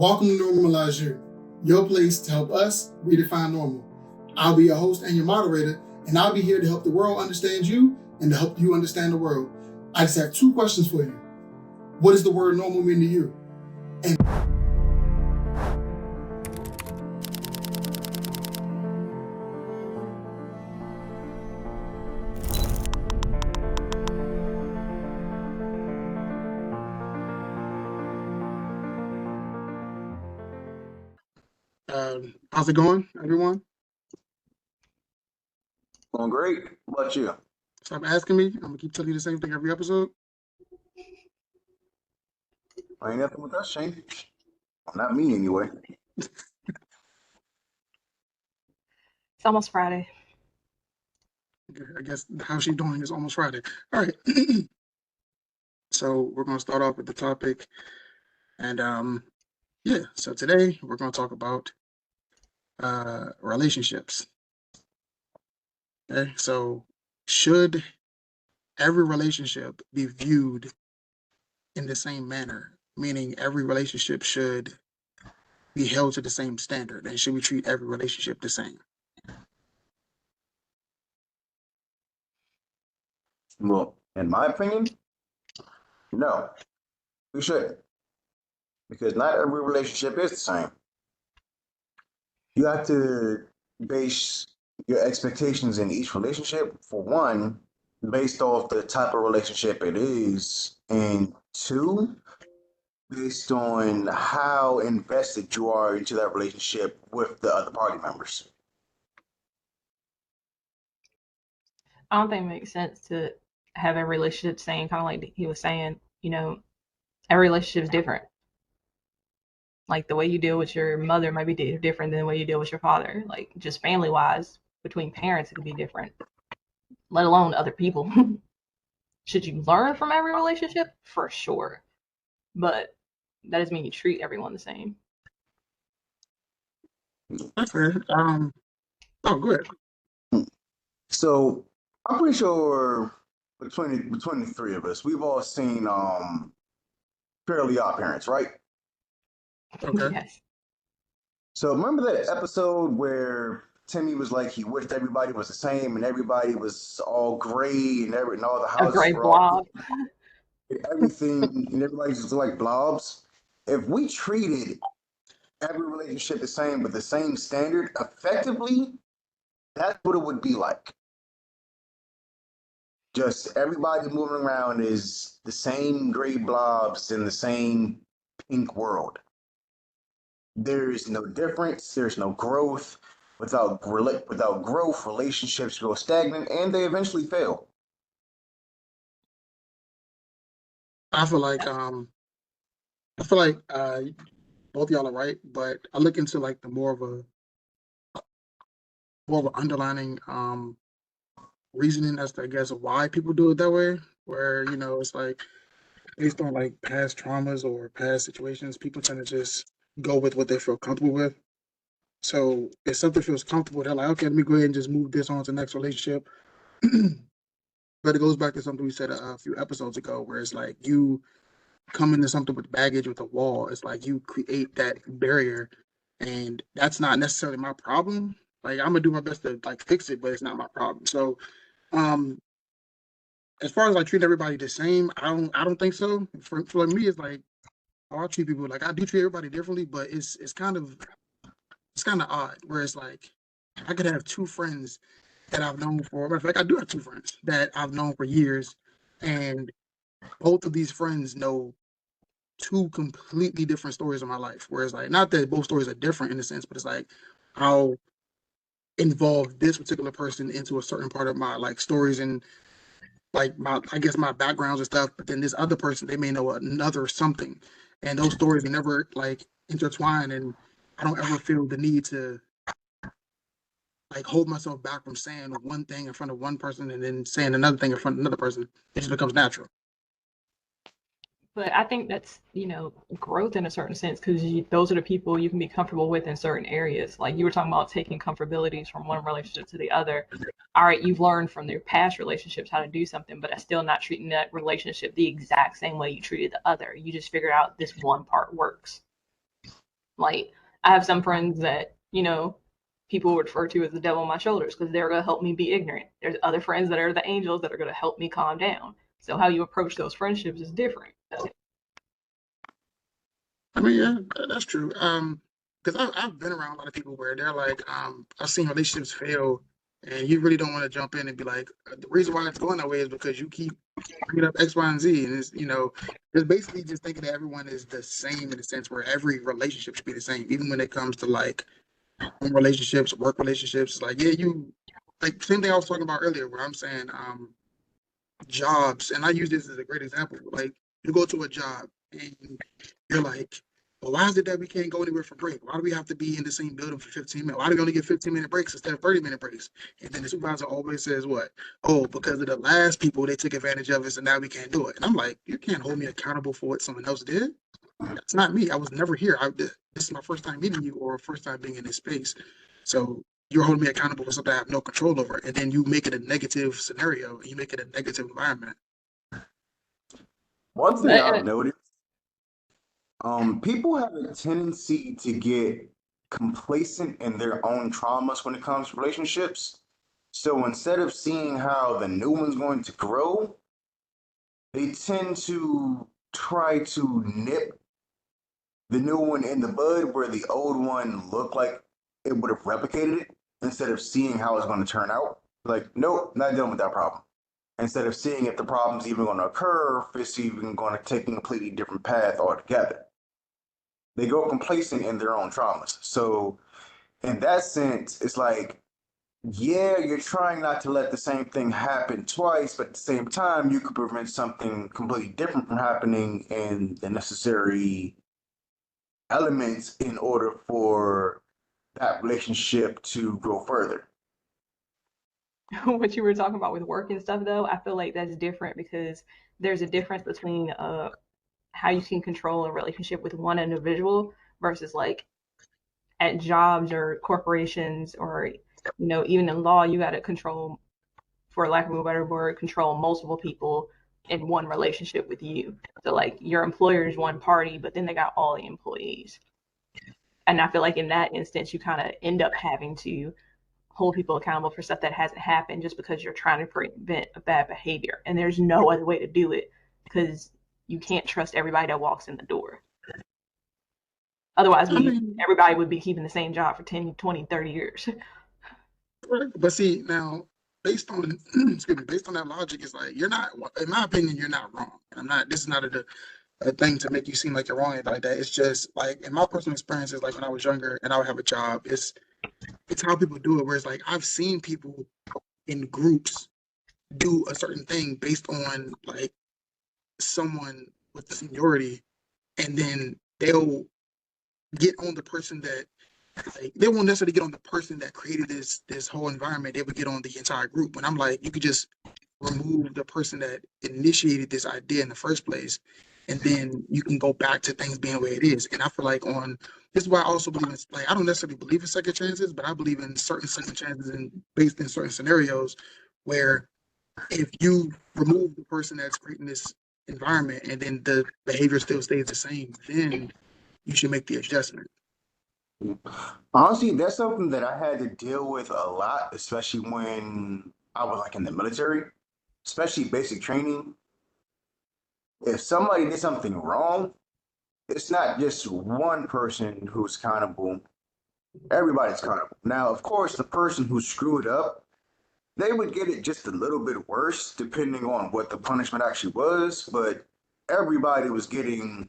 Welcome to Normalize You, your place to help us redefine normal. I'll be your host and your moderator, and I'll be here to help the world understand you and to help you understand the world. I just have two questions for you. What does the word normal mean to you? And how's it going, everyone? Going great. What about you? Stop asking me. I'm gonna keep telling you the same thing every episode. Ain't nothing with us, Shane. Not me, anyway. It's almost Friday. I guess how she's doing is almost Friday. All right. So we're gonna start off with the topic, and so today we're gonna talk about relationships. Okay, so should every relationship be viewed in the same manner? Meaning every relationship should be held to the same standard, and should we treat every relationship the same? Well, in my opinion, no, we shouldn't. Because not every relationship is the same. You have to base your expectations in each relationship, for one, based off the type of relationship it is, and two, based on how invested you are into that relationship with the other party members. I don't think it makes sense to have every relationship same, kind of like he was saying, every relationship is different. Like the way you deal with your mother might be different than the way you deal with your father. Like just family wise, between parents, it could be different, let alone other people. Should you learn from every relationship? For sure. But that doesn't mean you treat everyone the same. Okay. Oh, go ahead. So I'm pretty sure between the three of us, we've all seen Fairly Odd Parents, right? Okay. Yes. So remember that episode where Timmy was like he wished everybody was the same and everybody was all gray and all the A houses gray were all blob. everything and everybody just looked like blobs. If we treated every relationship the same with the same standard, effectively, that's what it would be like. Just everybody moving around is the same gray blobs in the same pink world. There is no difference. There's no growth. Without growth, relationships go stagnant and they eventually fail. I feel like both of y'all are right, but I look into like the more of an underlining reasoning as to, I guess, why people do it that way. Where it's like based on like past traumas or past situations, people tend to just go with what they feel comfortable with. So if something feels comfortable, they're like, okay, let me go ahead and just move this on to the next relationship. But it goes back to something we said a few episodes ago, where it's like you come into something with baggage with a wall. It's like you create that barrier, and that's not necessarily my problem. Like I'm gonna do my best to like fix it, but it's not my problem. So, um, as far as like treating everybody the same, I don't think so. For me, it's like I treat people like I do treat everybody differently, but it's kind of odd. Where it's like I could have two friends that I've known for. Matter of fact, I do have two friends that I've known for years, and both of these friends know two completely different stories of my life. Whereas like not that both stories are different in a sense, but it's like I'll involve this particular person into a certain part of my like stories and like my I guess my backgrounds and stuff, but then this other person they may know another something. And those stories are never like intertwined, and I don't ever feel the need to like hold myself back from saying one thing in front of one person and then saying another thing in front of another person. It just becomes natural. But I think that's, growth in a certain sense because those are the people you can be comfortable with in certain areas. Like you were talking about taking comfortabilities from one relationship to the other. All right, you've learned from their past relationships how to do something, but I'm still not treating that relationship the exact same way you treated the other. You just figured out this one part works. Like, I have some friends that, people refer to as the devil on my shoulders because they're going to help me be ignorant. There's other friends that are the angels that are going to help me calm down. So how you approach those friendships is different. I mean, yeah, that's true. Because I've been around a lot of people where they're like, I've seen relationships fail, and you really don't want to jump in and be like, the reason why it's going that way is because you keep bringing up X, Y, and Z, and it's basically just thinking that everyone is the same in the sense where every relationship should be the same, even when it comes to like home relationships, work relationships. It's like, yeah, you like same thing I was talking about earlier, where I'm saying, jobs, and I use this as a great example. Like you go to a job and you're like, well, why is it that we can't go anywhere for break? Why do we have to be in the same building for 15 minutes? Why do we only get 15-minute breaks instead of 30-minute breaks? And then the supervisor always says what? Oh, because of the last people, they took advantage of us and now we can't do it. And I'm like, you can't hold me accountable for what someone else did. That's not me. I was never here. This is my first time meeting you or first time being in this space. So you're holding me accountable for something I have no control over. And then you make it a negative scenario and you make it a negative environment. One thing I've But, noticed, people have a tendency to get complacent in their own traumas when it comes to relationships. So instead of seeing how the new one's going to grow, they tend to try to nip the new one in the bud where the old one looked like it would have replicated it instead of seeing how it's going to turn out. Like, nope, not dealing with that problem. Instead of seeing if the problem's even going to occur, if it's even going to take a completely different path altogether. They go complacent in their own traumas. So, in that sense, it's like, yeah, you're trying not to let the same thing happen twice, but at the same time, you could prevent something completely different from happening in the necessary elements in order for that relationship to grow further. what you were talking about with work and stuff, though, I feel like that's different because there's a difference between how you can control a relationship with one individual versus like at jobs or corporations or even in law you got to control, for lack of a better word, control multiple people in one relationship with you. So like your employer is one party, but then they got all the employees. And I feel like in that instance, you kind of end up having to hold people accountable for stuff that hasn't happened just because you're trying to prevent a bad behavior. And there's no other way to do it because you can't trust everybody that walks in the door. Otherwise, I mean, everybody would be keeping the same job for 10, 20, 30 years. but see now, based on excuse me, based on that logic, it's like you're not. In my opinion, you're not wrong. I'm not. This is not a thing to make you seem like you're wrong or anything like that. It's just like in my personal experiences, like when I was younger and I would have a job. It's how people do it. Where it's like I've seen people in groups do a certain thing based on like someone with the seniority, and then they'll get on the person that like they won't necessarily get on the person that created this whole environment. They would get on the entire group. And I'm like, you could just remove the person that initiated this idea in the first place, and then you can go back to things being the way it is. And I feel like on this is why I also believe in like I don't necessarily believe in second chances, but I believe in certain second chances and based in certain scenarios where if you remove the person that's creating this environment and then the behavior still stays the same, then you should make the adjustment. Honestly, that's something that I had to deal with a lot, especially when I was like in the military, especially basic training. If somebody did something wrong, it's not just one person who's accountable. Everybody's accountable. Now, of course, the person who screwed up, they would get it just a little bit worse depending on what the punishment actually was, but everybody was getting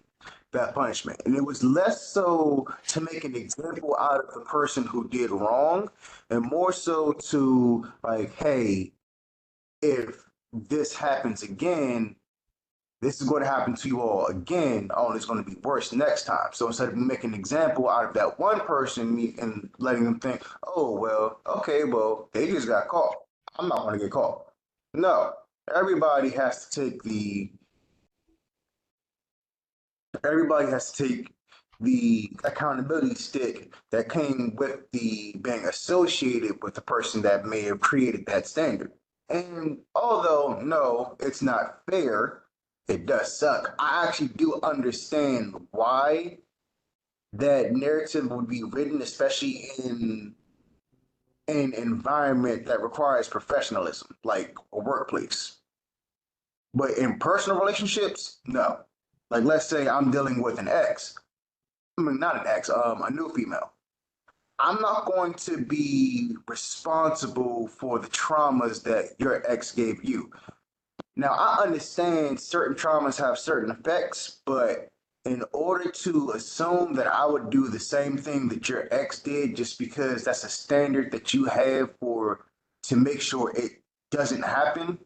that punishment. And it was less so to make an example out of the person who did wrong and more so to like, hey, if this happens again, this is going to happen to you all again. Oh, it's going to be worse next time. So instead of making an example out of that one person and letting them think, oh, well, okay, well, they just got caught. I'm not going to get caught. No, everybody has to take the everybody has to take the accountability stick that came with the being associated with the person that may have created that standard. And although no, it's not fair, it does suck. I actually do understand why that narrative would be written, especially in an environment that requires professionalism, like a workplace. But in personal relationships, no. Like, let's say I'm dealing with an ex. I mean, not an ex, a new female. I'm not going to be responsible for the traumas that your ex gave you. Now, I understand certain traumas have certain effects, but in order to assume that I would do the same thing that your ex did just because that's a standard that you have for to make sure it doesn't happen,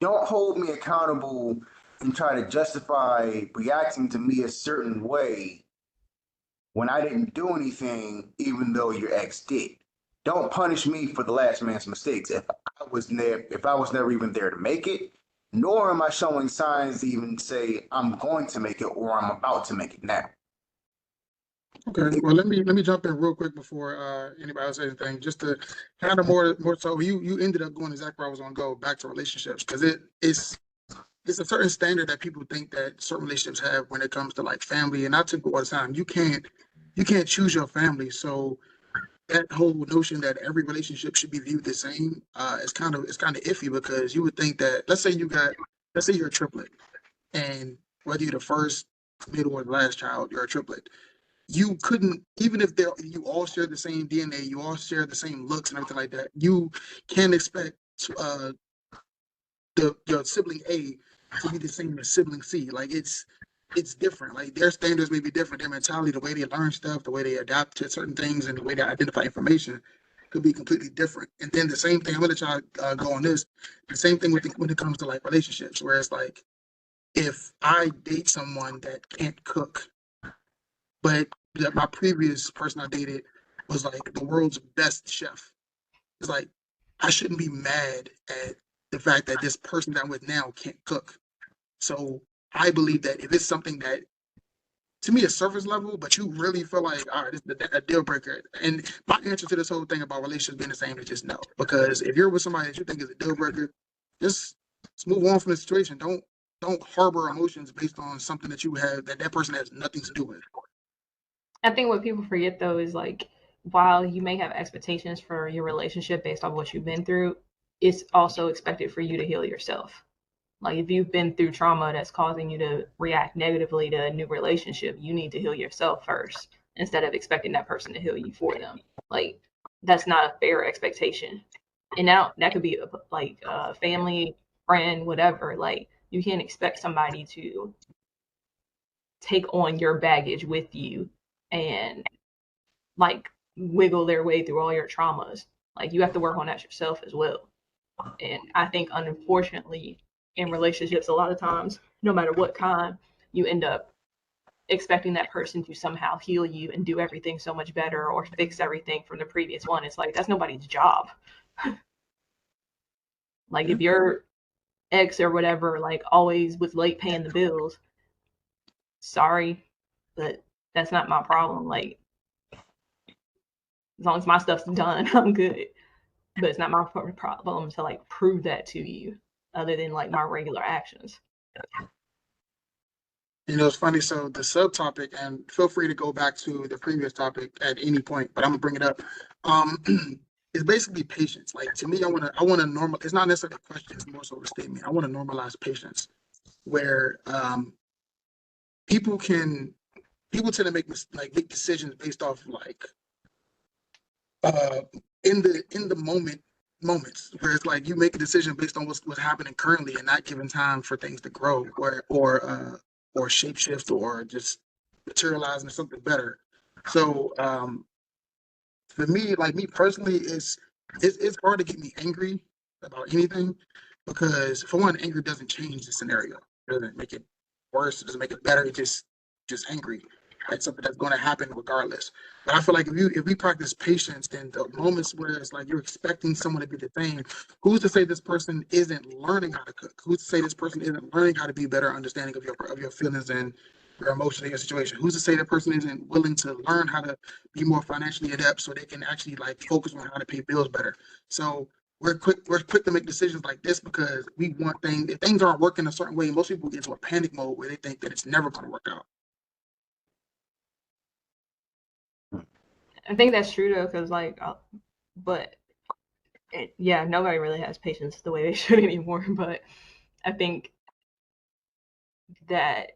don't hold me accountable and try to justify reacting to me a certain way when I didn't do anything, even though your ex did. Don't punish me for the last man's mistakes if I was never even there to make it, nor am I showing signs to even say I'm going to make it or I'm about to make it now. Okay, well let me jump in real quick before anybody else says anything. Just to kind of more so, you ended up going exactly where I was gonna go, back to relationships, because it's a certain standard that people think that certain relationships have when it comes to like family. And I took all the time. You can't choose your family. So that whole notion that every relationship should be viewed the same is kind of iffy, because you would think that, let's say you're a triplet, and whether you're the first, middle, or the last child, you're a triplet. You couldn't, even if you all share the same DNA, you all share the same looks and everything like that. You can't expect uh, your sibling A to be the same as sibling C. Like it's different. Like their standards may be different. Their mentality, the way they learn stuff, the way they adapt to certain things, and the way they identify information could be completely different. And then the same thing. I'm gonna try go on this. The same thing when it comes to like relationships, where it's like if I date someone that can't cook, but my previous person I dated was like the world's best chef. It's like I shouldn't be mad at the fact that this person that I'm with now can't cook. So I believe that if it's something that to me is surface level, but you really feel like, all right, this is a deal breaker. And my answer to this whole thing about relationships being the same is just no. Because if you're with somebody that you think is a deal breaker, just move on from the situation. Don't harbor emotions based on something that you have that person has nothing to do with. I think what people forget though is like while you may have expectations for your relationship based on what you've been through, it's also expected for you to heal yourself. Like if you've been through trauma that's causing you to react negatively to a new relationship, you need to heal yourself first instead of expecting that person to heal you for them. Like that's not a fair expectation. And now that could be like a family, friend, whatever. Like you can't expect somebody to take on your baggage with you and like wiggle their way through all your traumas. Like you have to work on that yourself as well. And I think unfortunately in relationships a lot of times, no matter what kind, you end up expecting that person to somehow heal you and do everything so much better or fix everything from the previous one. It's like that's nobody's job. Like Yeah. if your ex or whatever like always was late paying the bills, sorry, but that's not my problem. Like as long as my stuff's done, I'm good. But it's not my problem to like prove that to you other than like my regular actions. It's funny. So the subtopic, and feel free to go back to the previous topic at any point, but I'm gonna bring it up. Um, it's basically patience. Like to me, I want to normal. It's not necessarily a question. It's more so a statement. I want to normalize patience, where people can people tend to make decisions based off like uh in the moments where it's like you make a decision based on what's happening currently and not giving time for things to grow or shape shift or just materialize into something better. So for me, like me personally, it's hard to get me angry about anything, because for one, anger doesn't change the scenario. It doesn't make it worse. It doesn't make it better. It just angry. That's something that's going to happen regardless. But I feel like if we practice patience, then the moments where it's like you're expecting someone to be the same, who's to say this person isn't learning how to cook? Who's to say this person isn't learning how to be better understanding of your feelings and your emotions and your situation? Who's to say that person isn't willing to learn how to be more financially adept so they can actually like focus on how to pay bills better? So we're quick to make decisions like this because we want things. If things aren't working a certain way, most people get into a panic mode where they think that it's never going to work out. I think that's true though, because like, but yeah, nobody really has patience the way they should anymore. But I think that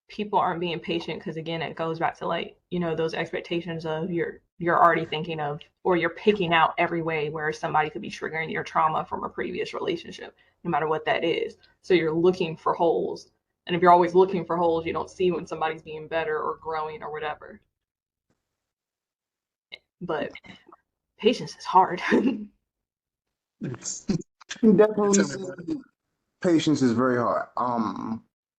people aren't being patient because again, it goes back to like those expectations of you're already thinking of or you're picking out every way where somebody could be triggering your trauma from a previous relationship, no matter what that is. So you're looking for holes, and if you're always looking for holes, you don't see when somebody's being better or growing or whatever. But patience is hard. You definitely Tell me see about it. patience is very hard.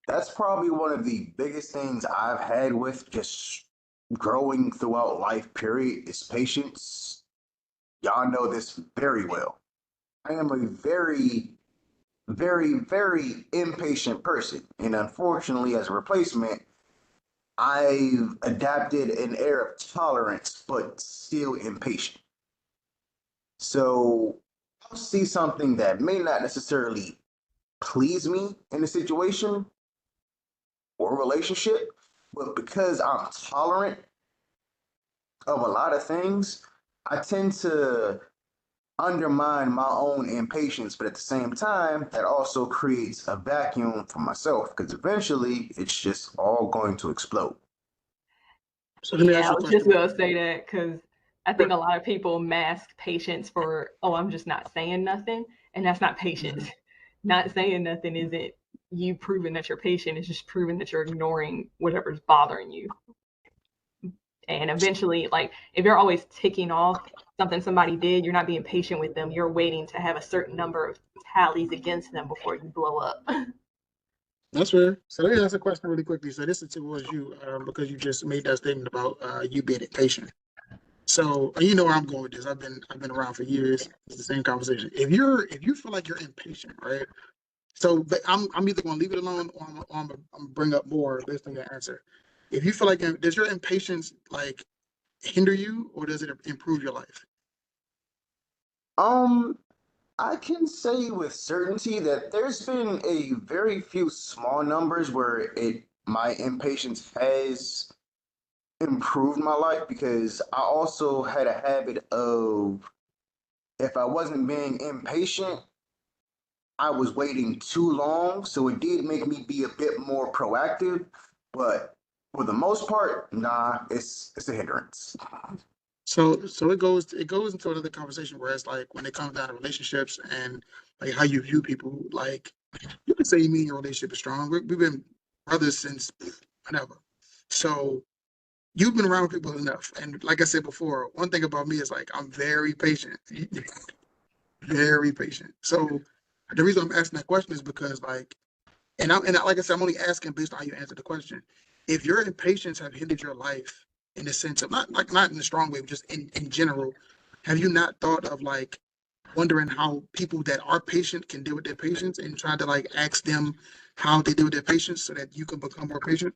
That's probably one of the biggest things I've had with just growing throughout life, period, is patience. Y'all know this very well. I am a very, very, very impatient person. And unfortunately, as a replacement, I've adapted an air of tolerance, but still impatient. So I'll see something that may not necessarily please me in a situation or relationship, but because I'm tolerant of a lot of things, I tend to undermine my own impatience, but at the same time, that also creates a vacuum for myself because eventually it's just all going to explode. So let me ask Yeah, you I a was just question. gonna say that because I think a lot of people mask patience for, oh, I'm just not saying nothing, and that's not patience. Mhm. Not saying nothing isn't you proving that you're patient. It's just proving that you're ignoring whatever's bothering you. And eventually, like if you're always ticking off something somebody did, you're not being patient with them. You're waiting to have a certain number of tallies against them before you blow up. That's fair. So let me ask a question really quickly. So this is towards you, because you just made that statement about you being impatient. So you know where I'm going with this. I've been around for years. It's the same conversation. If you feel like you're impatient, right? So but I'm either going to leave it alone or I'm gonna bring up more based on your answer. If you feel like does your impatience like hinder you or does it improve your life? Um, I can say with certainty that there's been a very few small numbers where it my impatience has improved my life because I also had a habit of if I wasn't being impatient, I was waiting too long. So it did make me be a bit more proactive, but for the most part, nah, it's a hindrance. So it goes into another conversation where it's like when it comes down to relationships and like how you view people, like you could say me and your relationship is strong. We've been brothers since whenever. So you've been around people enough. And like I said before, one thing about me is like I'm very patient. Very patient. So the reason I'm asking that question is because like like I said, I'm only asking based on how you answered the question. If your impatience have hindered your life in the sense of not in a strong way, but just in general, have you not thought of like wondering how people that are patient can deal with their patience and trying to like ask them how they deal with their patience so that you can become more patient?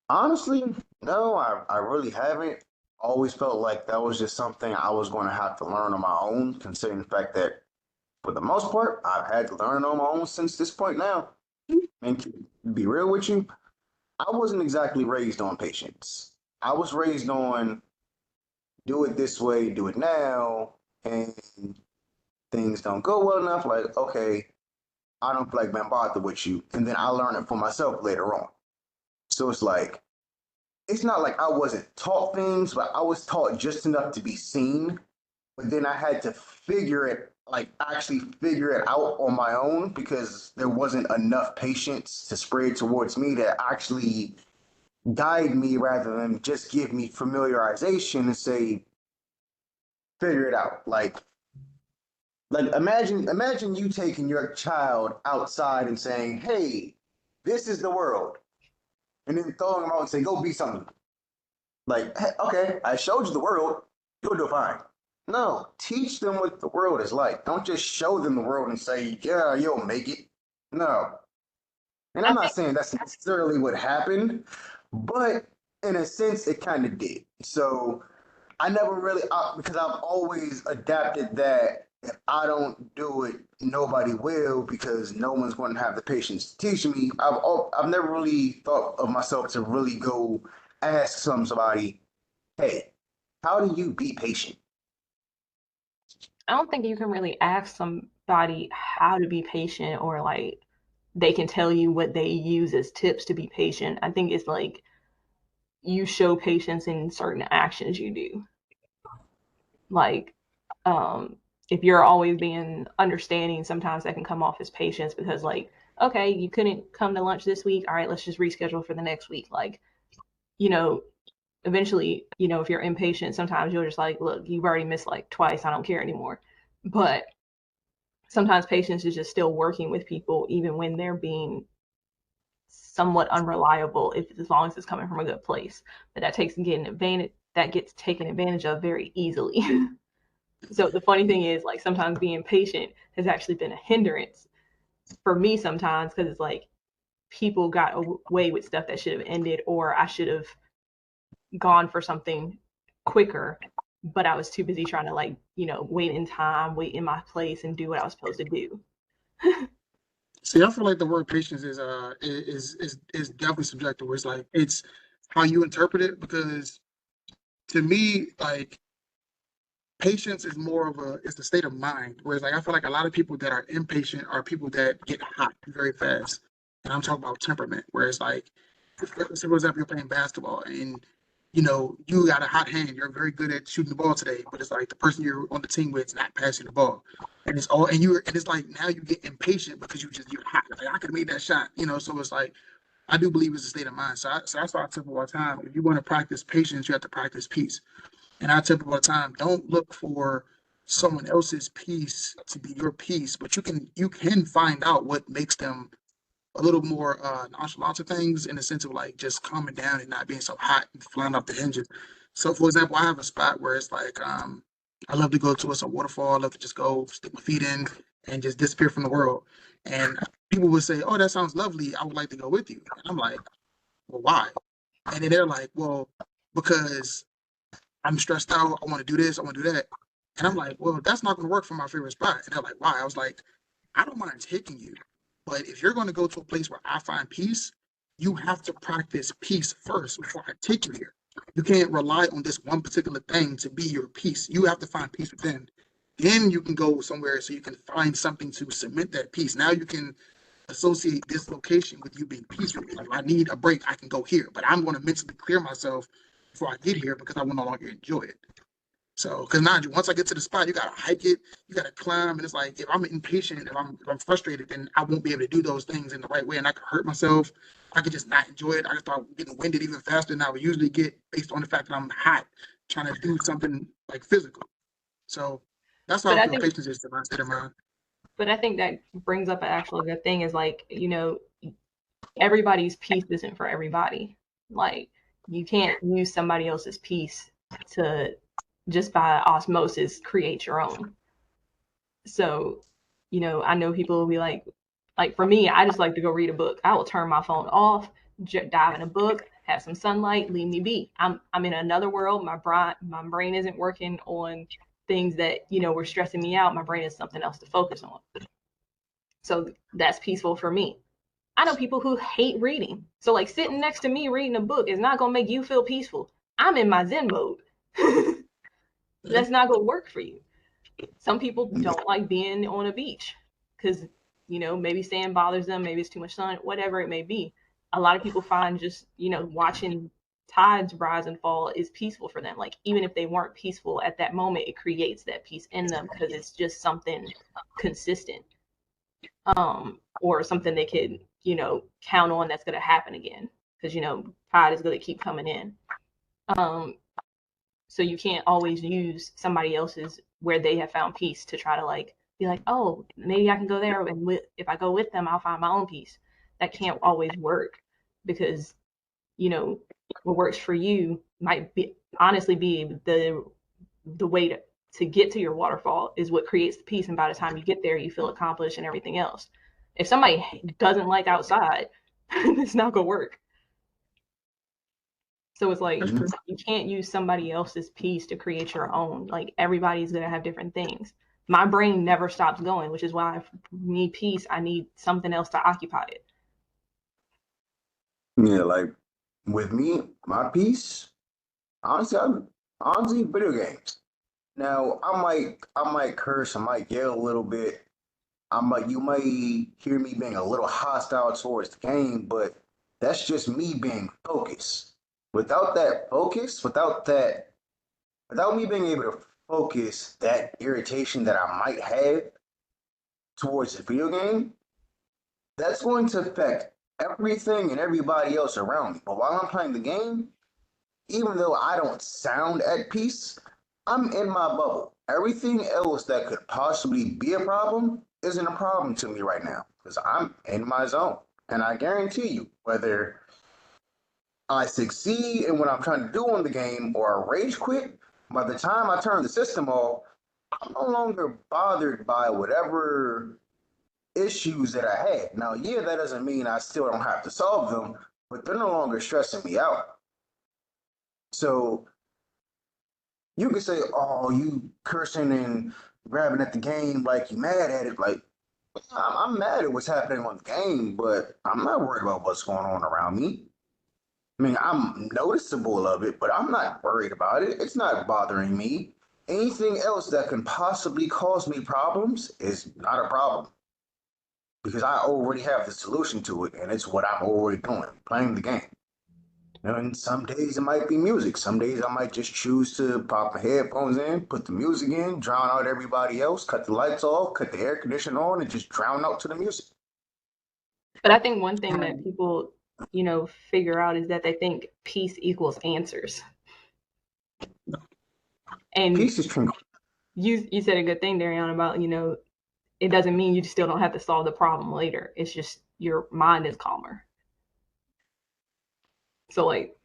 Honestly, no, I really haven't. Always felt like that was just something I was going to have to learn on my own, considering the fact that for the most part, I've had to learn on my own since this point now. And to be real with you, I wasn't exactly raised on patience. I was raised on do it this way, do it now, and things don't go well enough. Like, okay, I don't feel like being bothered with you. And then I learn it for myself later on. So it's not like I wasn't taught things, but I was taught just enough to be seen. But then I had to actually figure it out on my own because there wasn't enough patience to spread towards me to actually guide me rather than just give me familiarization and say, figure it out. Like imagine you taking your child outside and saying, hey, this is the world. And then throwing them out and say, go be something. Like, hey, okay, I showed you the world. You'll do fine. No, teach them what the world is like. Don't just show them the world and say, yeah, you'll make it. No. And I'm I not think saying that's necessarily what happened, but in a sense, it kind of did. So I never really, because I've always adapted that. if I don't do it, nobody will because no one's going to have the patience to teach me. I've never really thought of myself to really go ask somebody, hey, how do you be patient? I don't think you can really ask somebody how to be patient, or like they can tell you what they use as tips to be patient. I think it's like you show patience in certain actions you do. Like, if you're always being understanding, sometimes that can come off as patience because, like, okay, you couldn't come to lunch this week. All right, let's just reschedule for the next week. Like, you know, eventually, if you're impatient, sometimes you're just like, look, you've already missed like twice. I don't care anymore. But sometimes patience is just still working with people, even when they're being somewhat unreliable, if as long as it's coming from a good place. But that gets taken advantage of very easily. So the funny thing is, like, sometimes being patient has actually been a hindrance for me sometimes because it's like people got away with stuff that should have ended, or I should have gone for something quicker, but I was too busy trying to, like, wait in time, wait in my place, and do what I was supposed to do. See, I feel like the word patience is definitely subjective. Where it's like it's how you interpret it. Because to me, like patience is more of a it's the state of mind. Whereas like I feel like a lot of people that are impatient are people that get hot very fast. And I'm talking about temperament. Whereas like for example, you're playing basketball and you got a hot hand. You're very good at shooting the ball today, but it's like the person you're on the team with is not passing the ball, and it's all and it's like now you get impatient because you're hot. Like I could have made that shot. So it's like I do believe it's a state of mind. So that's why I tell people all the time: if you want to practice patience, you have to practice peace. And I tell people all the time: don't look for someone else's peace to be your peace, but you can find out what makes them a little more nonchalant to things in the sense of like just calming down and not being so hot and flying off the hinges. So, for example, I have a spot where it's like I love to go to a waterfall. I love to just go stick my feet in and just disappear from the world. And people would say, "Oh, that sounds lovely. I would like to go with you." And I'm like, "Well, why?" And then they're like, "Well, because I'm stressed out. I want to do this. I want to do that." And I'm like, "Well, that's not going to work for my favorite spot." And they're like, "Why?" I was like, I don't mind taking you, but if you're going to go to a place where I find peace, you have to practice peace first before I take you here. You can't rely on this one particular thing to be your peace. You have to find peace within. Then you can go somewhere so you can find something to cement that peace. Now you can associate this location with you being peaceful. Like, if I need a break, I can go here, but I'm going to mentally clear myself before I get here because I will no longer enjoy it. So, because mind you, once I get to the spot, you gotta hike it, you gotta climb, and it's like if I'm impatient, if I'm frustrated, then I won't be able to do those things in the right way, and I could hurt myself. I could just not enjoy it. I could start getting winded even faster than I would usually get based on the fact that I'm hot, trying to do something like physical. So that's how But I I feel think, patience is to my state of mind. but I think that brings up an actual good thing is like, everybody's piece isn't for everybody. Like, you can't use somebody else's piece to just by osmosis create your own. So, I know people will be like for me, I just like to go read a book. I will turn my phone off, dive in a book, have some sunlight, leave me be. I'm in another world. My brain isn't working on things that were stressing me out. My brain is something else to focus on. So that's peaceful for me. I know people who hate reading. So like sitting next to me reading a book is not gonna make you feel peaceful. I'm in my Zen mode. Yeah. That's not gonna work for you. Some people don't like being on a beach because maybe sand bothers them, maybe it's too much sun, whatever it may be. A lot of people find just watching tides rise and fall is peaceful for them. Like, even if they weren't peaceful at that moment, it creates that peace in them because it's just something consistent, or something they could count on that's going to happen again, because tide is going to keep coming in. um so you can't always use somebody else's where they have found peace to try to like be like, oh, maybe I can go there, and if I go with them, I'll find my own peace. That can't always work, because you know what works for you might be honestly be the way to get to your waterfall is what creates the peace, and by the time you get there you feel accomplished and everything else. If somebody doesn't like outside, it's not gonna work. So it's like That's true. you can't use somebody else's piece to create your own. Like, everybody's gonna have different things. my brain never stops going, which is why I need peace. I need something else to occupy it. Yeah, like with me, my piece, honestly, video games. Now, I might curse, I might yell a little bit. You might hear me being a little hostile towards the game, but that's just me being focused. Without that focus, without me being able to focus that irritation that I might have towards the video game, that's going to affect everything and everybody else around me. But while I'm playing the game, even though I don't sound at peace, I'm in my bubble. Everything else that could possibly be a problem isn't a problem to me right now because I'm in my zone. And I guarantee you, whether I succeed in what I'm trying to do on the game or I rage quit, by the time I turn the system off, I'm no longer bothered by whatever issues that I had. Now, yeah, that doesn't mean I still don't have to solve them, but they're no longer stressing me out. So you can say, "Oh, you cursing and grabbing at the game like you mad at it." Like I'm mad at what's happening on the game, but I'm not worried about what's going on around me. I mean, I'm noticeable of it, but I'm not worried about it. It's not bothering me. Anything else that can possibly cause me problems is not a problem because I already have the solution to it, and it's what I'm already doing, playing the game. And some days it might be music. Some days I might just choose to pop my headphones in, put the music in, drown out everybody else, cut the lights off, cut the air conditioner on, and just drown out to the music. But I think one thing that Um, people, you know, figure out is that they think peace equals answers. And Peace is tranquil. you said a good thing, Darian, about, you know, it doesn't mean you still don't have to solve the problem later. It's just your mind is calmer. So like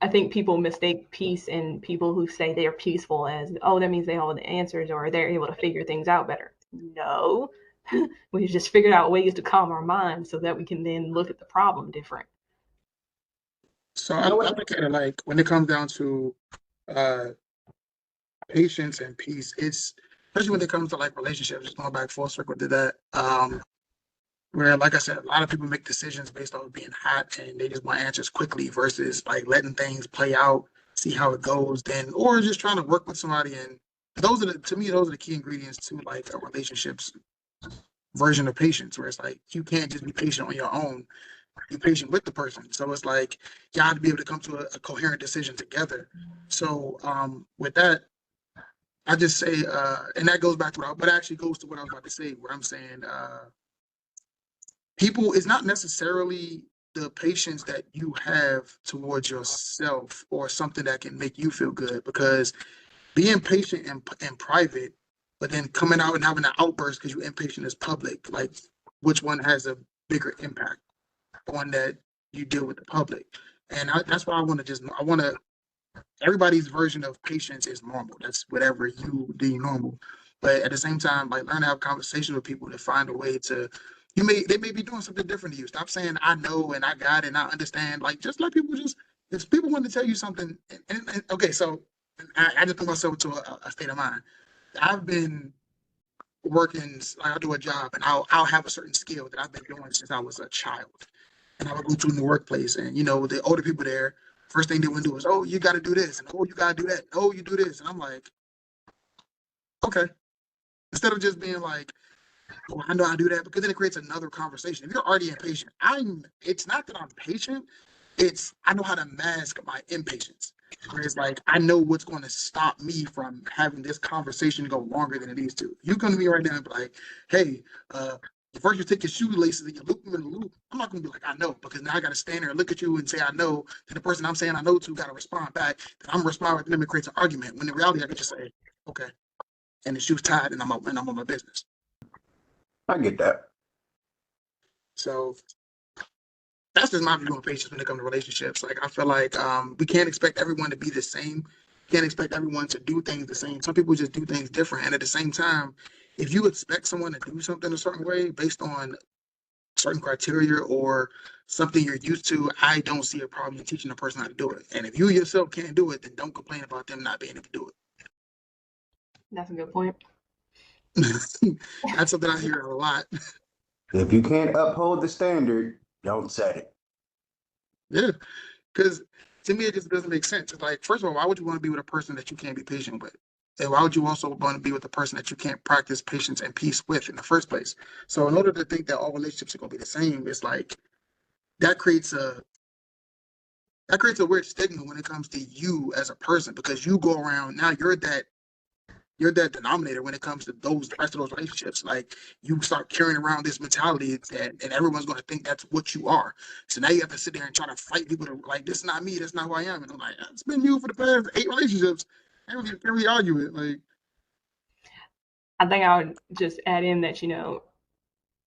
I think people mistake peace and people who say they are peaceful as, oh, that means they have the answers or they're able to figure things out better. No, we just figured out ways to calm our minds so that we can then look at the problem different. so You know I what? look at it like when it comes down to uh, patience and peace, it's especially when it comes to like relationships, just going back full circle to that. Where, like I said, a lot of people make decisions based off of being hot and they just want answers quickly versus like letting things play out, see how it goes, then, or just trying to work with somebody. And those are to me, those are the key ingredients to like a relationship's version of patience, where it's like you can't just be patient on your own. Be patient with the person. So it's like you have to be able to come to a coherent decision together. So with that, I just say, and that goes back to what actually goes to what I was about to say, where I'm saying people is not necessarily the patience that you have towards yourself or something that can make you feel good because being patient in private, but then coming out and having an outburst because you're impatient is public, like which one has a bigger impact on that you deal with the public. And that's why I want to, everybody's version of patience is normal. That's whatever you deem normal. But at the same time, like learn to have conversations with people to find a way to, they may be doing something different to you. Stop saying I know and I got it and I understand. Like just let people just, if people want to tell you something, okay, so I just put myself into a state of mind. I've been working, like I'll do a job and I'll have a certain skill that I've been doing since I was a child. And I would go to in the workplace and the older people there, first thing they would do is, oh, you gotta do this, and oh, you gotta do that, oh, you do this. And I'm like, okay. Instead of just being like, oh, I know I do that, because then it creates another conversation. If you're already impatient, it's not that I'm patient, it's I know how to mask my impatience. Where it's like I know what's going to stop me from having this conversation go longer than it needs to. You come to me right now and be like, "Hey, uh, first you take your shoelaces and you loop them in a loop." I'm not going to be like, "I know," because now I got to stand there and look at you and say, "I know." Then the person I'm saying I know to got to respond back. Then I'm responding with them. It creates an argument. When in reality, I could just say, "Okay," and the shoe's tied, and I'm on my business. I get that. So that's just my view on patience when it comes to relationships. Like I feel like we can't expect everyone to be the same. Can't expect everyone to do things the same. Some people just do things different. And at the same time, if you expect someone to do something a certain way based on certain criteria or something you're used to, I don't see a problem in teaching a person how to do it. And if you yourself can't do it, then don't complain about them not being able to do it. That's a good point. That's something I hear a lot. If you can't uphold the standard, don't set it. Yeah, because to me it just doesn't make sense. It's like, first of all, why would you want to be with a person that you can't be patient with? And why would you also want to be with a person that you can't practice patience and peace with in the first place? So in order to think that all relationships are going to be the same, it's like that creates a that creates a weird stigma when it comes to you as a person, because you go around now, you're that denominator when it comes to those the rest of those relationships. Like, you start carrying around this mentality that, and everyone's going to think that's what you are. So now you have to sit there and try to fight people to, like, this is not me, that's not who I am. And I'm like, it's been you for the past 8 relationships. I don't even can really argue it. Like, I think I would just add in that,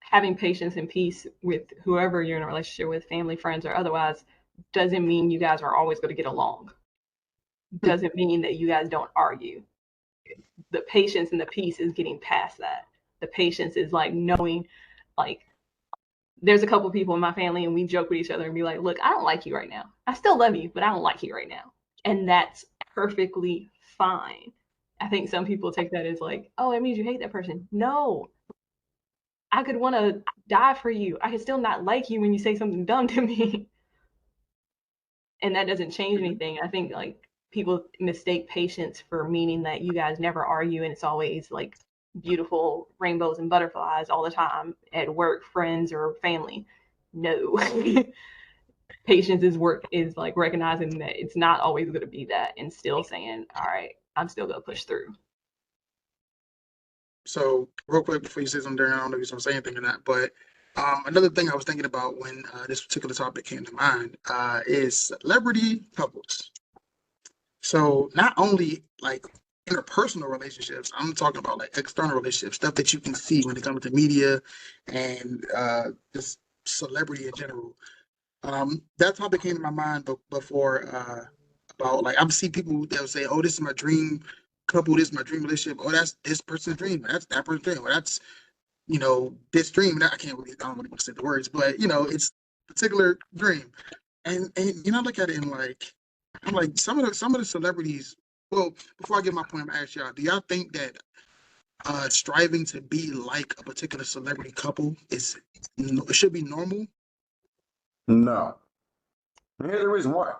having patience and peace with whoever you're in a relationship with, family, friends, or otherwise, doesn't mean you guys are always going to get along. Doesn't mean that you guys don't argue. The patience and the peace is getting past that. The patience is like knowing, like, there's a couple people in my family and we joke with each other and be like, look, I don't like you right now. I still love you, but I don't like you right now. And that's perfectly fine. I think some people take that as like, oh, it means you hate that person. No, I could want to die for you. I could still not like you when you say something dumb to me. And that doesn't change anything. I think like people mistake patience for meaning that you guys never argue and it's always like beautiful rainbows and butterflies all the time at work, friends, or family. No. Patience is like recognizing that it's not always going to be that and still saying, all right, I'm still going to push through. so real quick before you say something, Darren, I don't know if you're going to say anything or not, but another thing I was thinking about when this particular topic came to mind is celebrity couples. So not only like interpersonal relationships, I'm talking about like external relationships, stuff that you can see when it comes to media and just celebrity in general. That topic came to my mind before about, like, I've seen people that will say, "Oh, this is my dream couple, this is my dream relationship. Oh, that's this person's dream. That's that person's dream. Or that's this dream." That I can't really, I don't really want to say the words, but it's a particular dream. And I look at it and, like, I'm like, some of the celebrities. Well, before I get my point, I'm gonna ask y'all: do y'all think that striving to be like a particular celebrity couple it should be normal? No. And here's the reason why.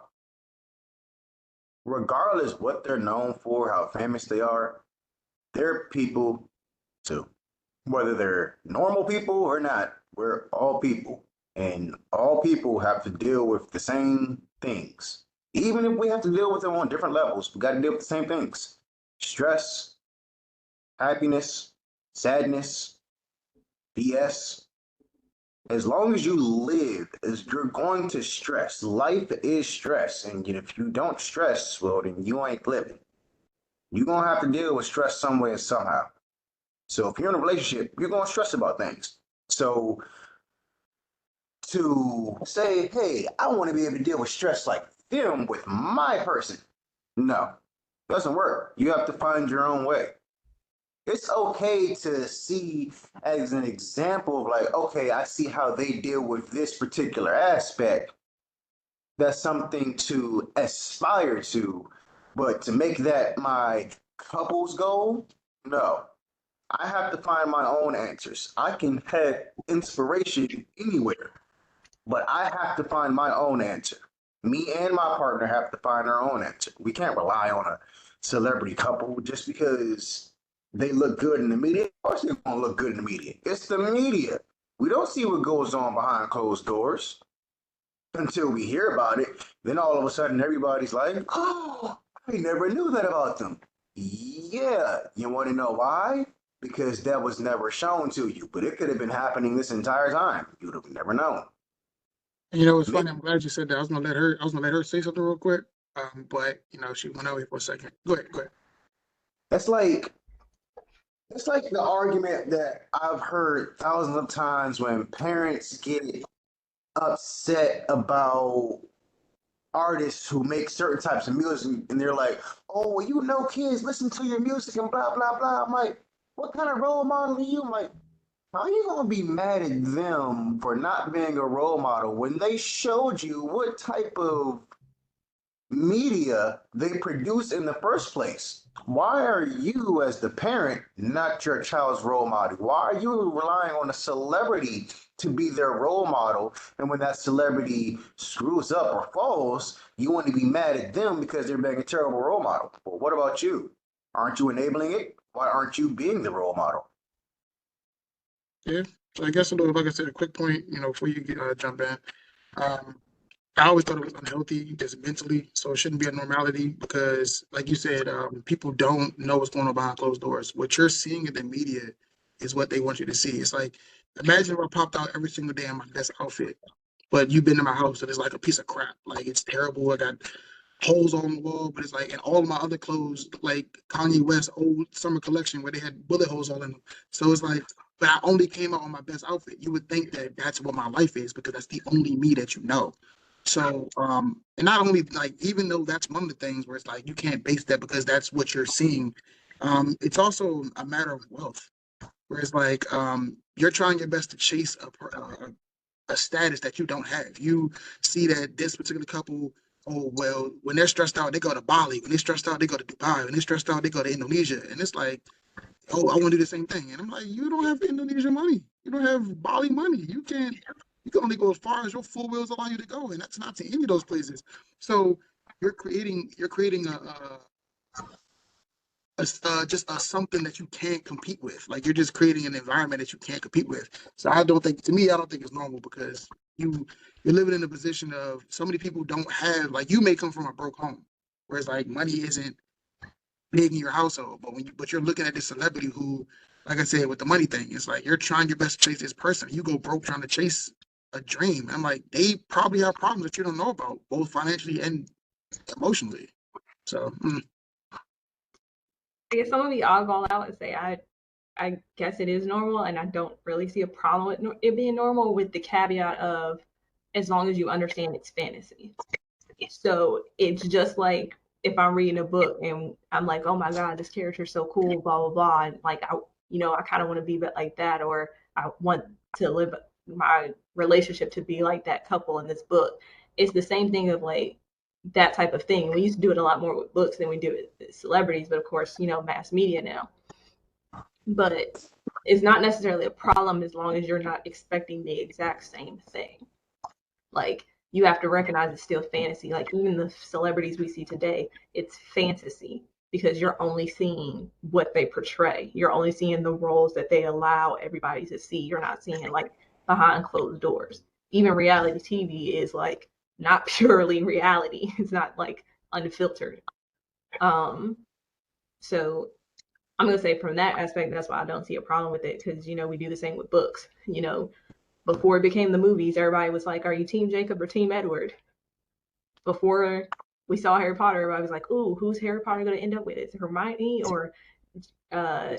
Regardless what they're known for, how famous they are, they're people too. Whether they're normal people or not, we're all people. And all people have to deal with the same things. Even if we have to deal with them on different levels, we got to deal with the same things: stress, happiness, sadness, BS. As long as you live, as you're going to stress. Life is stress. And if you don't stress, well, then you ain't living. You're going to have to deal with stress some way or somehow. So if you're in a relationship, you're going to stress about things. So to say, hey, I want to be able to deal with stress like them with my person, no, doesn't work. You have to find your own way. It's okay to see as an example of, like, okay, I see how they deal with this particular aspect. That's something to aspire to, but to make that my couple's goal, no. I have to find my own answers. I can have inspiration anywhere, but I have to find my own answer. Me and my partner have to find our own answer. We can't rely on a celebrity couple just because they look good in the media. Of course, they're going to look good in the media. It's the media. We don't see what goes on behind closed doors until we hear about it. Then all of a sudden, everybody's like, oh, I never knew that about them. Yeah, you want to know why? Because that was never shown to you, but it could have been happening this entire time. You'd have never known. And it's Maybe funny. I'm glad you said that. I was gonna let her say something real quick. But she went away for a second. Go ahead. Go ahead. that's like that's like the argument that I've heard thousands of times when parents get upset about artists who make certain types of music, and they're like, "Oh, well, kids listen to your music and blah blah blah." I'm like, "What kind of role model are you?" I'm like, "How are you gonna be mad at them for not being a role model when they showed you what type of media they produce in the first place. Why are you, as the parent, not your child's role model? Why are you relying on a celebrity to be their role model? And when that celebrity screws up or falls, you want to be mad at them because they're being a terrible role model. Well, what about you? Aren't you enabling it? Why aren't you being the role model? Yeah. So I guess, like I said, a quick point, before you jump in. Um, I always thought it was unhealthy, just mentally. So it shouldn't be a normality because, like you said, people don't know what's going on behind closed doors. What you're seeing in the media is what they want you to see. It's like, imagine if I popped out every single day in my best outfit, but you've been to my house and it's like a piece of crap. Like it's terrible. I got holes on the wall, but it's like, and all of my other clothes, like Kanye West old summer collection where they had bullet holes all in them. So it's like, but I only came out on my best outfit. You would think that that's what my life is because that's the only me that you know. So, and not only like, even though that's one of the things where it's like you can't base that because that's what you're seeing. It's also a matter of wealth, where it's like you're trying your best to chase a status that you don't have. You see that this particular couple, oh well, when they're stressed out, they go to Bali. When they're stressed out, they go to Dubai. When they're stressed out, they go to Indonesia. And it's like, oh, I want to do the same thing. And I'm like, you don't have Indonesia money. You don't have Bali money. You can't. You can only go as far as your four wheels allow you to go, and that's not to any of those places. So you're creating just a something that you can't compete with. Like you're just creating an environment that you can't compete with. So I don't think, to me, I don't think it's normal because you're living in a position of so many people don't have, like you may come from a broke home, whereas like money isn't big in your household, but but you're looking at this celebrity who, like I said, with the money thing, it's like you're trying your best to chase this person. You go broke trying to chase a dream. I'm like, they probably have problems that you don't know about, both financially and emotionally. So I guess I'm gonna be oddball out and say I guess it is normal, and I don't really see a problem with it being normal, with the caveat of as long as you understand it's fantasy. So it's just like if I'm reading a book and I'm like, oh my god, this character's so cool, blah blah blah, and like I kind of want to be like that, or I want to live my relationship to be like that couple in this book. It's the same thing of like that type of thing. We used to do it a lot more with books than we do it with celebrities, but of course, mass media now. But it's not necessarily a problem as long as you're not expecting the exact same thing. Like you have to recognize it's still fantasy. Like even the celebrities we see today, it's fantasy because you're only seeing what they portray. You're only seeing the roles that they allow everybody to see. You're not seeing it like behind closed doors. Even reality TV is like not purely reality. It's not like unfiltered. Um, so I'm gonna say from that aspect, that's why I don't see a problem with it because we do the same with books. Before it became the movies, everybody was like, "Are you Team Jacob or Team Edward?" Before we saw Harry Potter, everybody was like, "Ooh, who's Harry Potter going to end up with? Is it Hermione or uh,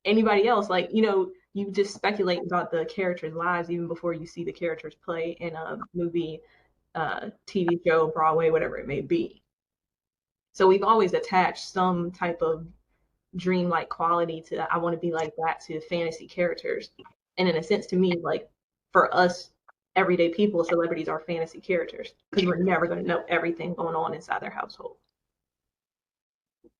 anybody else?" Like, you just speculate about the characters' lives even before you see the characters play in a movie, TV show, Broadway, whatever it may be. So we've always attached some type of dreamlike quality to I want to be like that to fantasy characters. And in a sense, to me, like for us everyday people, celebrities are fantasy characters because we're never going to know everything going on inside their household.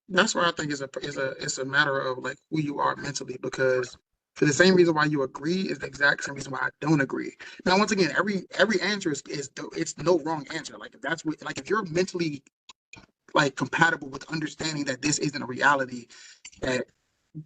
that's why I think it's a matter of like who you are mentally because for the same reason why you agree is the exact same reason why I don't agree. Now, once again, every answer is it's no wrong answer. Like if that's what, like if you're mentally like compatible with understanding that this isn't a reality, that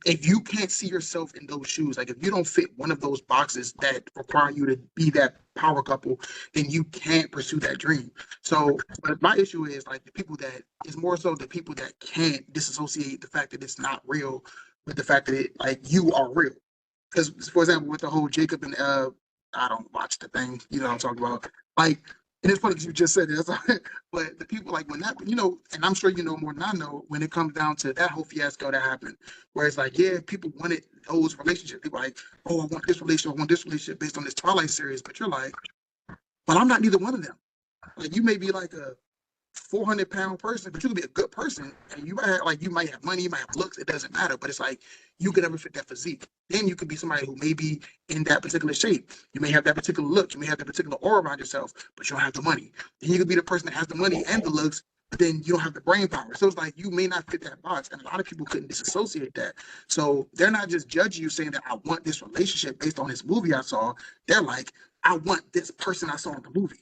if you can't see yourself in those shoes, like if you don't fit one of those boxes that require you to be that power couple, then you can't pursue that dream. So, but my issue is like the people that is more so the people that can't disassociate the fact that it's not real with the fact that it like you are real. Because for example, with the whole Jacob and I don't watch the thing, you know what I'm talking about. Like, and it's funny because you just said it, but the people like when that, and I'm sure you know more than I know when it comes down to that whole fiasco that happened, where it's like, yeah, people wanted those relationships. People like, oh, I want this relationship based on this Twilight series, but you're like, but I'm not neither one of them. Like, you may be like a 400-pound person, but you could be a good person, and you might have money, you might have looks. It doesn't matter, but it's like you could never fit that physique. Then you could be somebody who may be in that particular shape. You may have that particular look. You may have that particular aura around yourself, but you don't have the money. Then you could be the person that has the money and the looks, then you don't have the brain power. So it's like you may not fit that box, and a lot of people couldn't disassociate that. So they're not just judging you saying that I want this relationship based on this movie I saw. They're like, I want this person I saw in the movie.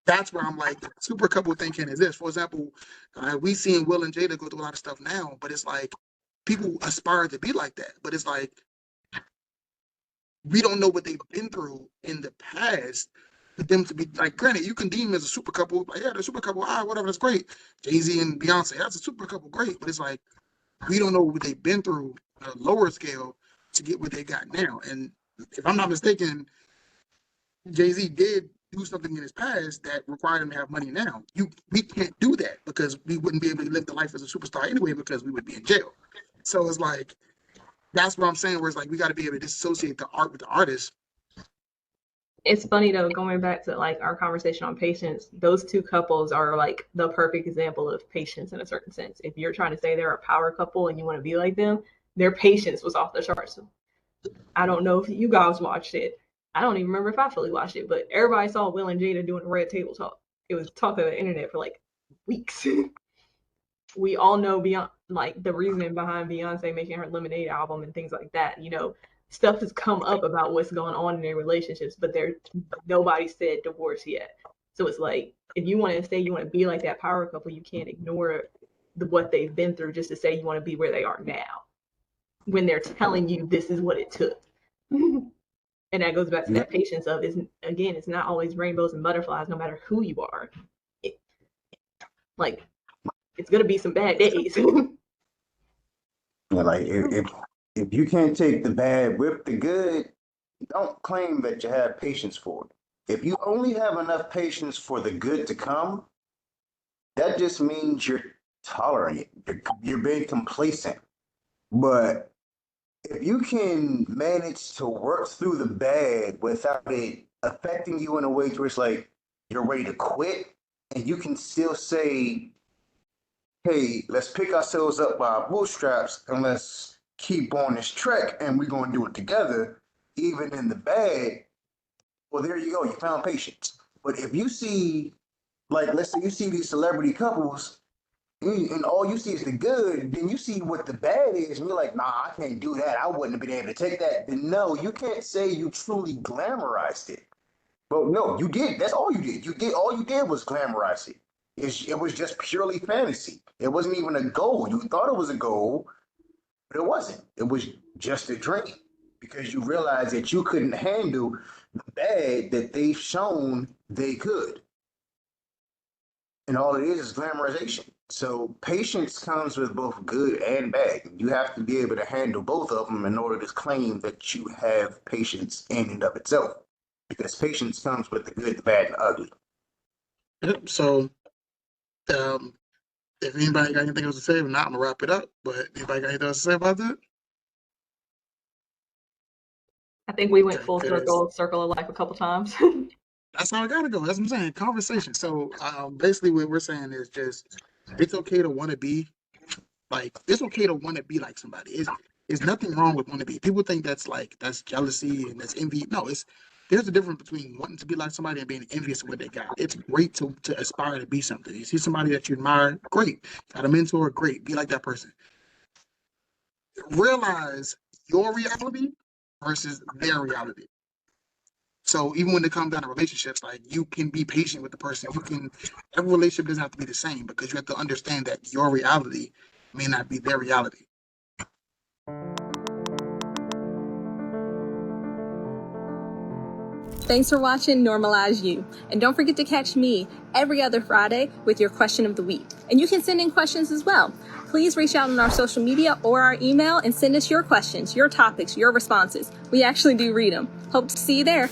That's where I'm like, super couple thinking is this. For example, we seeing Will and Jada go through a lot of stuff now, but it's like people aspire to be like that. But it's like we don't know what they've been through in the past for them to be like. Granted, you can deem them as a super couple, like, yeah, they're a super couple, whatever, that's great. Jay-Z and Beyonce, that's a super couple, great. But it's like we don't know what they've been through on a lower scale to get what they got now. And if I'm not mistaken, Jay-Z did do something in his past that required him to have money now. We can't do that because we wouldn't be able to live the life as a superstar anyway because we would be in jail. So it's like that's what I'm saying. Where it's like we got to be able to dissociate the art with the artist. It's funny though, going back to like our conversation on patience, those two couples are like the perfect example of patience in a certain sense. If you're trying to say they're a power couple and you want to be like them, their patience was off the charts. I don't know if you guys watched it. I don't even remember if I fully watched it, but everybody saw Will and Jada doing Red Table Talk. It was talk of the internet for like weeks. We all know beyond like the reasoning behind Beyonce making her Lemonade album and things like that. You know, stuff has come up about what's going on in their relationships, but nobody said divorce yet. So it's like if you want to say you want to be like that power couple, you can't ignore what they've been through just to say you want to be where they are now when they're telling you this is what it took. And that goes back to that patience of is again, it's not always rainbows and butterflies, no matter who you are. Like it's gonna be some bad days. Yeah, like if you can't take the bad with the good, don't claim that you have patience for it. If you only have enough patience for the good to come, that just means you're tolerant. You're being complacent. But if you can manage to work through the bad without it affecting you in a way where it's like you're ready to quit, and you can still say, hey, let's pick ourselves up by our bootstraps and let's keep on this trek and we're going to do it together, even in the bad, well, there you go. You found patience. But if you see, like, let's say you see these celebrity couples and all you see is the good, then you see what the bad is, and you're like, nah, I can't do that. I wouldn't have been able to take that. Then no, you can't say you truly glamorized it. But no, you did. That's all you did. All you did was glamorize it. It was just purely fantasy. It wasn't even a goal. You thought it was a goal, but it wasn't. It was just a dream because you realized that you couldn't handle the bad that they've shown they could. And all it is glamorization. So patience comes with both good and bad. You have to be able to handle both of them in order to claim that you have patience in and of itself. Because patience comes with the good, the bad, and the ugly. Yep. So, if anybody got anything else to say, if not, I'm gonna wrap it up. But anybody got anything else to say about that? I think we went Okay, full circle of life a couple times. that's how it gotta go. That's what I'm saying. Conversation. So, basically, what we're saying is just it's okay to want to be like it's okay to want to be like somebody. It's nothing wrong with want to be. People think that's jealousy and that's envy. No, there's a difference between wanting to be like somebody and being envious of what they got. It's great to aspire to be something. You see somebody that you admire, great. Got a mentor, great. Be like that person. Realize your reality versus their reality. So even when it comes down to relationships, like you can be patient with the person. Every relationship doesn't have to be the same because you have to understand that your reality may not be their reality. Thanks for watching Normalize You. And don't forget to catch me every other Friday with your question of the week. And you can send in questions as well. Please reach out on our social media or our email and send us your questions, your topics, your responses. We actually do read them. Hope to see you there.